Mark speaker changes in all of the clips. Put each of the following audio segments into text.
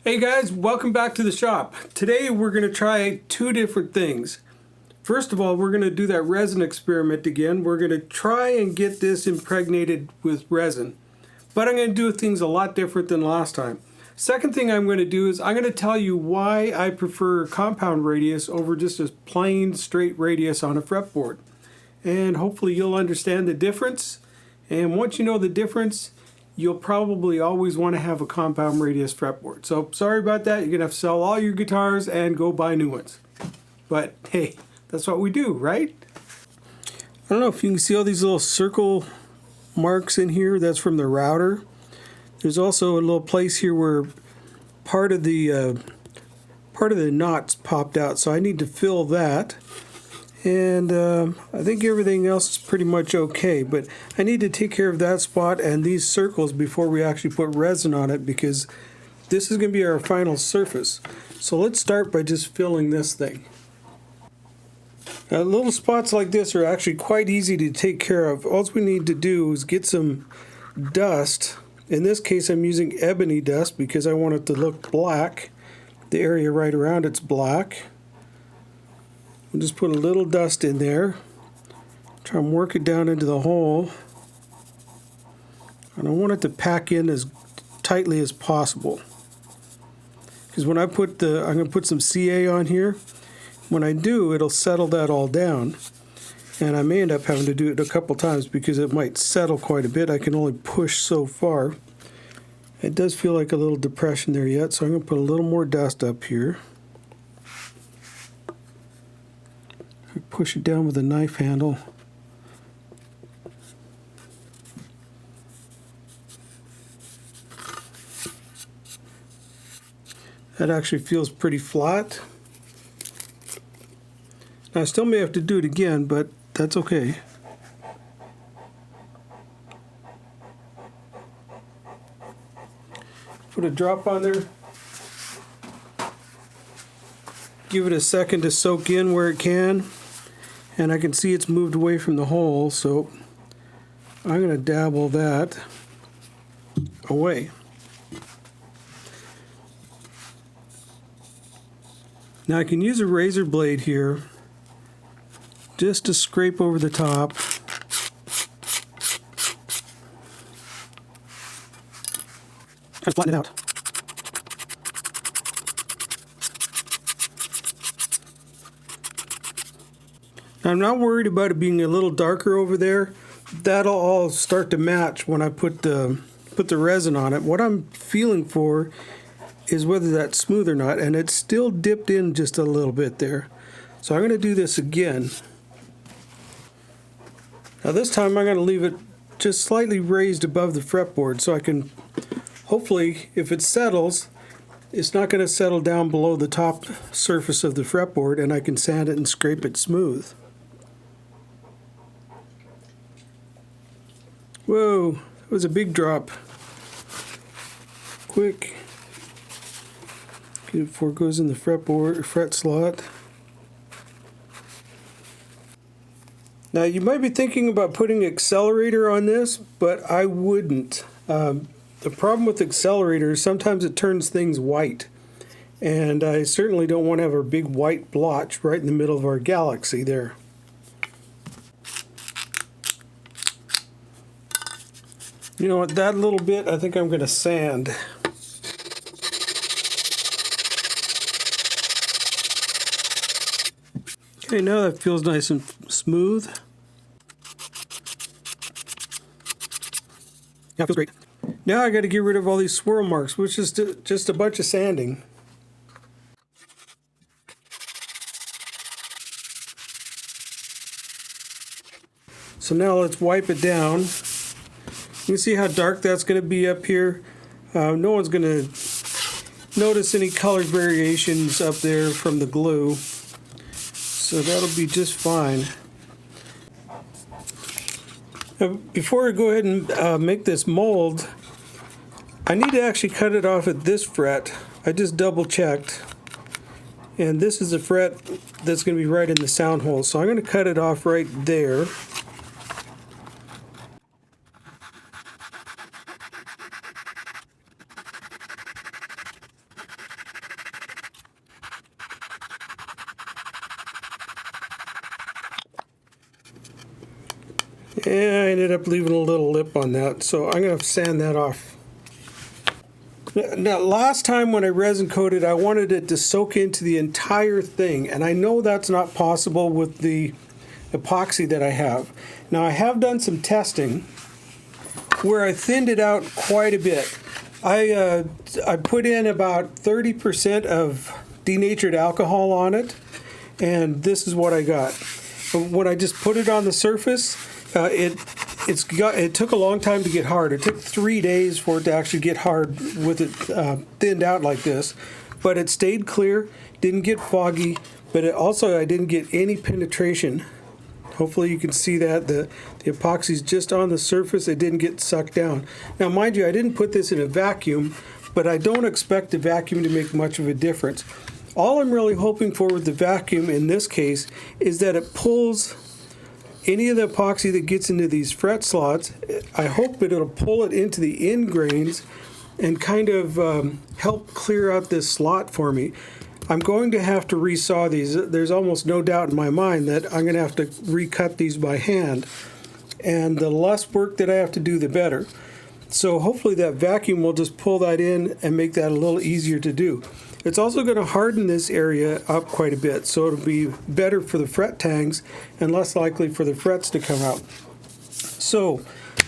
Speaker 1: Hey guys, welcome back to the shop. Today we're going to try two different things. First of all, we're going to do that resin experiment again. We're going to try and get this impregnated with resin. But I'm going to do things a lot different than last time. Second thing I'm going to do is I'm going to tell you why I prefer compound radius over just a plain straight radius on a fretboard. And hopefully you'll understand the difference. And once you know the difference, you'll probably always want to have a compound radius fretboard. So sorry about that. You're going to have to sell all your guitars and go buy new ones. But hey, that's what we do, right? I don't know if you can see all these little circle marks in here. That's from the router. There's also a little place here where part of the knots popped out. So I need to fill that. And I think everything else is pretty much okay, but I need to take care of that spot and these circles before we actually put resin on it, because this is going to be our final surface. So let's start by just filling this thing. Now, little spots like this are actually quite easy to take care of. All we need to do is get some dust. In this case, I'm using ebony dust because I want it to look black. The area right around it's black. We'll just put a little dust in there. Try and work it down into the hole. And I want it to pack in as tightly as possible. Because when I'm going to put some CA on here. When I do, it'll settle that all down. And I may end up having to do it a couple times because it might settle quite a bit. I can only push so far. It does feel like a little depression there yet, so I'm going to put a little more dust up here. Push it down with a knife handle. That actually feels pretty flat. Now I still may have to do it again, but that's okay. Put a drop on there. Give it a second to soak in where it can. And I can see it's moved away from the hole, so I'm going to dabble that away. Now I can use a razor blade here just to scrape over the top. And flatten it out. I'm not worried about it being a little darker over there. That'll all start to match when I put the resin on it. What I'm feeling for is whether that's smooth or not, and it's still dipped in just a little bit there. So I'm going to do this again. Now this time I'm going to leave it just slightly raised above the fretboard so I can, hopefully, if it settles, it's not going to settle down below the top surface of the fretboard, and I can sand it and scrape it smooth. Whoa, that was a big drop. Quick. Get it before it goes in the fretboard or fret slot. Now you might be thinking about putting accelerator on this, but I wouldn't. The problem with accelerator is sometimes it turns things white. And I certainly don't want to have a big white blotch right in the middle of our galaxy there. You know what, that little bit I think I'm going to sand. Okay, now that feels nice and smooth. Yeah, it feels great. Now I got to get rid of all these swirl marks, which is just a bunch of sanding. So now let's wipe it down. You can see how dark that's going to be up here. No one's going to notice any color variations up there from the glue. So that'll be just fine. Now, before I go ahead and make this mold, I need to actually cut it off at this fret. I just double checked. And this is the fret that's going to be right in the sound hole. So I'm going to cut it off right there. And I ended up leaving a little lip on that, so I'm going to sand that off. Now, last time when I resin coated, I wanted it to soak into the entire thing, and I know that's not possible with the epoxy that I have. Now, I have done some testing where I thinned it out quite a bit. I put in about 30% of denatured alcohol on it, and this is what I got. When I just put it on the surface, it took a long time to get hard. It took 3 days for it to actually get hard with it thinned out like this. But it stayed clear, didn't get foggy, but I didn't get any penetration. Hopefully you can see that. The epoxy's just on the surface. It didn't get sucked down. Now, mind you, I didn't put this in a vacuum, but I don't expect the vacuum to make much of a difference. All I'm really hoping for with the vacuum in this case is that it pulls any of the epoxy that gets into these fret slots. I hope that it'll pull it into the end grains and kind of help clear out this slot for me. I'm going to have to resaw these. There's almost no doubt in my mind that I'm going to have to recut these by hand. And the less work that I have to do, the better. So hopefully that vacuum will just pull that in and make that a little easier to do. It's also going to harden this area up quite a bit, so it'll be better for the fret tangs and less likely for the frets to come out. So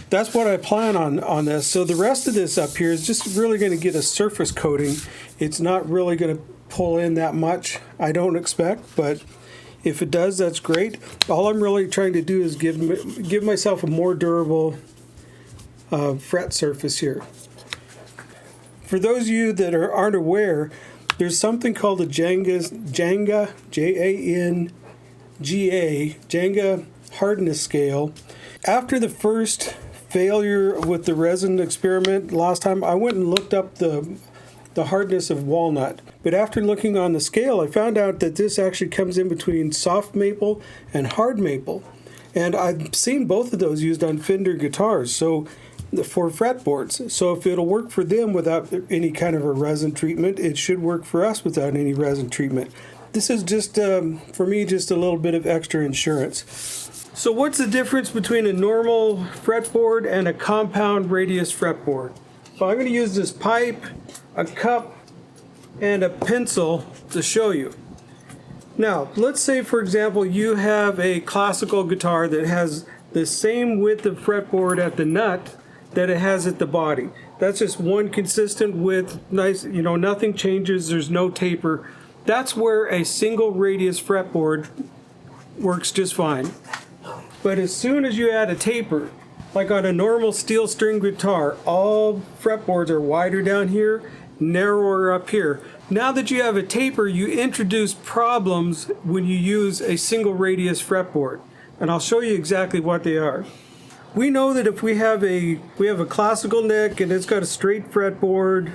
Speaker 1: that's what I plan on this. So the rest of this up here is just really going to get a surface coating. It's not really going to pull in that much, I don't expect, but if it does, that's great. All I'm really trying to do is give myself a more durable fret surface here. For those of you that aren't aware, there's something called a Jenga, J-A-N-G-A, Jenga hardness scale. After the first failure with the resin experiment last time, I went and looked up the hardness of walnut. But after looking on the scale, I found out that this actually comes in between soft maple and hard maple. And I've seen both of those used on Fender guitars, so for fretboards. So if it'll work for them without any kind of a resin treatment, it should work for us without any resin treatment. This is just, for me, just a little bit of extra insurance. So what's the difference between a normal fretboard and a compound radius fretboard? So I'm going to use this pipe, a cup, and a pencil to show you. Now, let's say, for example, you have a classical guitar that has the same width of fretboard at the nut that it has at the body. That's just one consistent width, nice, nothing changes, there's no taper. That's where a single radius fretboard works just fine. But as soon as you add a taper, like on a normal steel string guitar, all fretboards are wider down here, narrower up here. Now that you have a taper, you introduce problems when you use a single radius fretboard. And I'll show you exactly what they are. We know that if we have a classical neck and it's got a straight fretboard,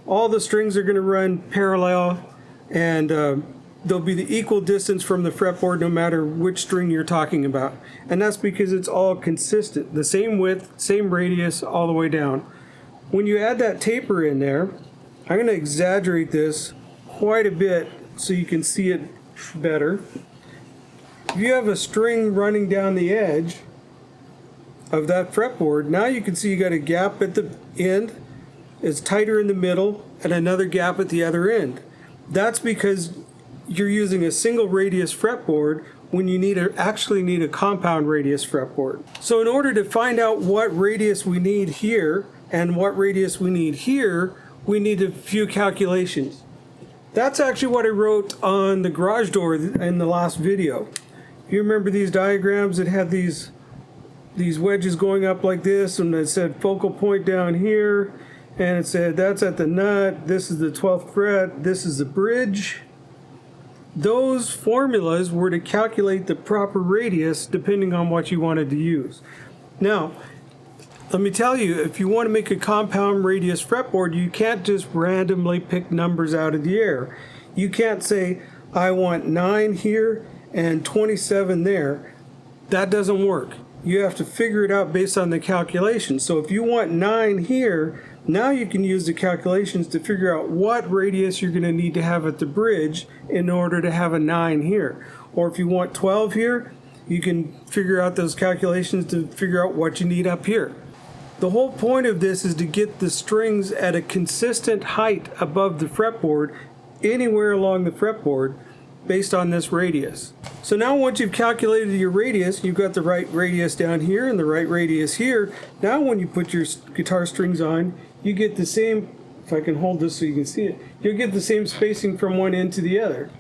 Speaker 1: all the strings are going to run parallel, and they'll be the equal distance from the fretboard no matter which string you're talking about. And that's because it's all consistent, the same width, same radius, all the way down. When you add that taper in there, I'm going to exaggerate this quite a bit so you can see it better. If you have a string running down the edge of that fretboard, now you can see you got a gap at the end, it's tighter in the middle, and another gap at the other end. That's because you're using a single radius fretboard when you actually need a compound radius fretboard. So in order to find out what radius we need here and what radius we need here, we need a few calculations. That's actually what I wrote on the garage door in the last video. You remember these diagrams that had these wedges going up like this, and it said focal point down here, and it said that's at the nut, this is the 12th fret, this is the bridge. Those formulas were to calculate the proper radius depending on what you wanted to use. Now, let me tell you, if you want to make a compound radius fretboard, you can't just randomly pick numbers out of the air. You can't say, I want 9 here and 27 there. That doesn't work. You have to figure it out based on the calculations. So if you want 9 here, now you can use the calculations to figure out what radius you're going to need to have at the bridge in order to have a 9 here. Or if you want 12 here, you can figure out those calculations to figure out what you need up here. The whole point of this is to get the strings at a consistent height above the fretboard, anywhere along the fretboard, based on this radius. So now once you've calculated your radius, you've got the right radius down here and the right radius here. Now when you put your guitar strings on, you get the same, if I can hold this so you can see it, you'll get the same spacing from one end to the other.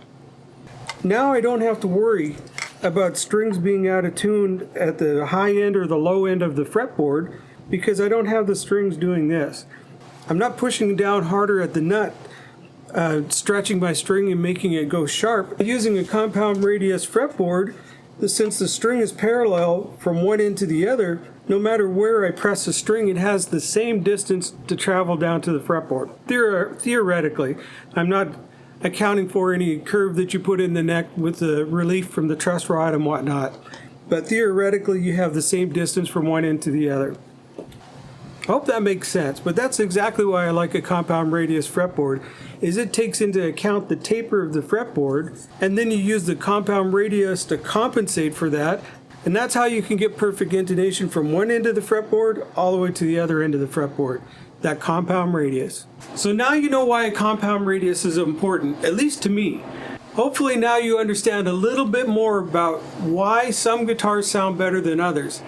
Speaker 1: Now I don't have to worry about strings being out of tune at the high end or the low end of the fretboard, because I don't have the strings doing this. I'm not pushing down harder at the nut, stretching my string and making it go sharp. Using a compound radius fretboard, since the string is parallel from one end to the other, no matter where I press the string, it has the same distance to travel down to the fretboard. Theoretically, I'm not accounting for any curve that you put in the neck with the relief from the truss rod and whatnot. But theoretically, you have the same distance from one end to the other. I hope that makes sense, but that's exactly why I like a compound radius fretboard, is it takes into account the taper of the fretboard, and then you use the compound radius to compensate for that, and that's how you can get perfect intonation from one end of the fretboard all the way to the other end of the fretboard, that compound radius. So now you know why a compound radius is important, at least to me. Hopefully now you understand a little bit more about why some guitars sound better than others.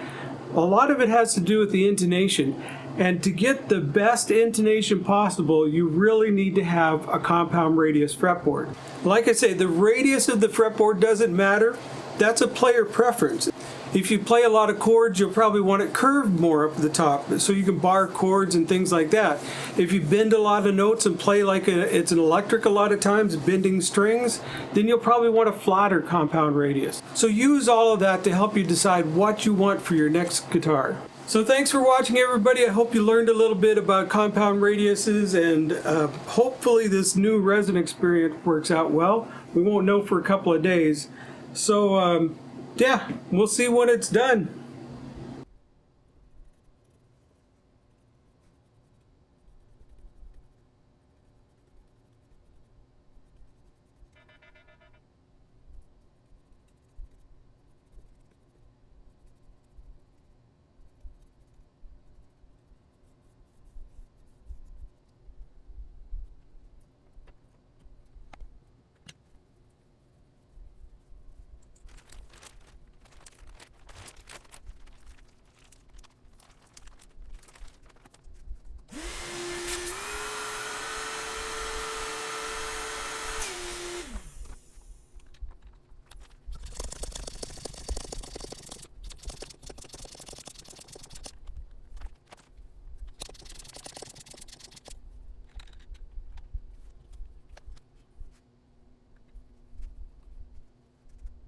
Speaker 1: A lot of it has to do with the intonation. And to get the best intonation possible, you really need to have a compound radius fretboard. Like I say, the radius of the fretboard doesn't matter. That's a player preference. If you play a lot of chords, you'll probably want it curved more up the top so you can bar chords and things like that. If you bend a lot of notes and play like it's an electric a lot of times, bending strings, then you'll probably want a flatter compound radius. So use all of that to help you decide what you want for your next guitar. So thanks for watching, everybody. I hope you learned a little bit about compound radiuses, and hopefully this new resin experience works out well. We won't know for a couple of days. So yeah, we'll see when it's done.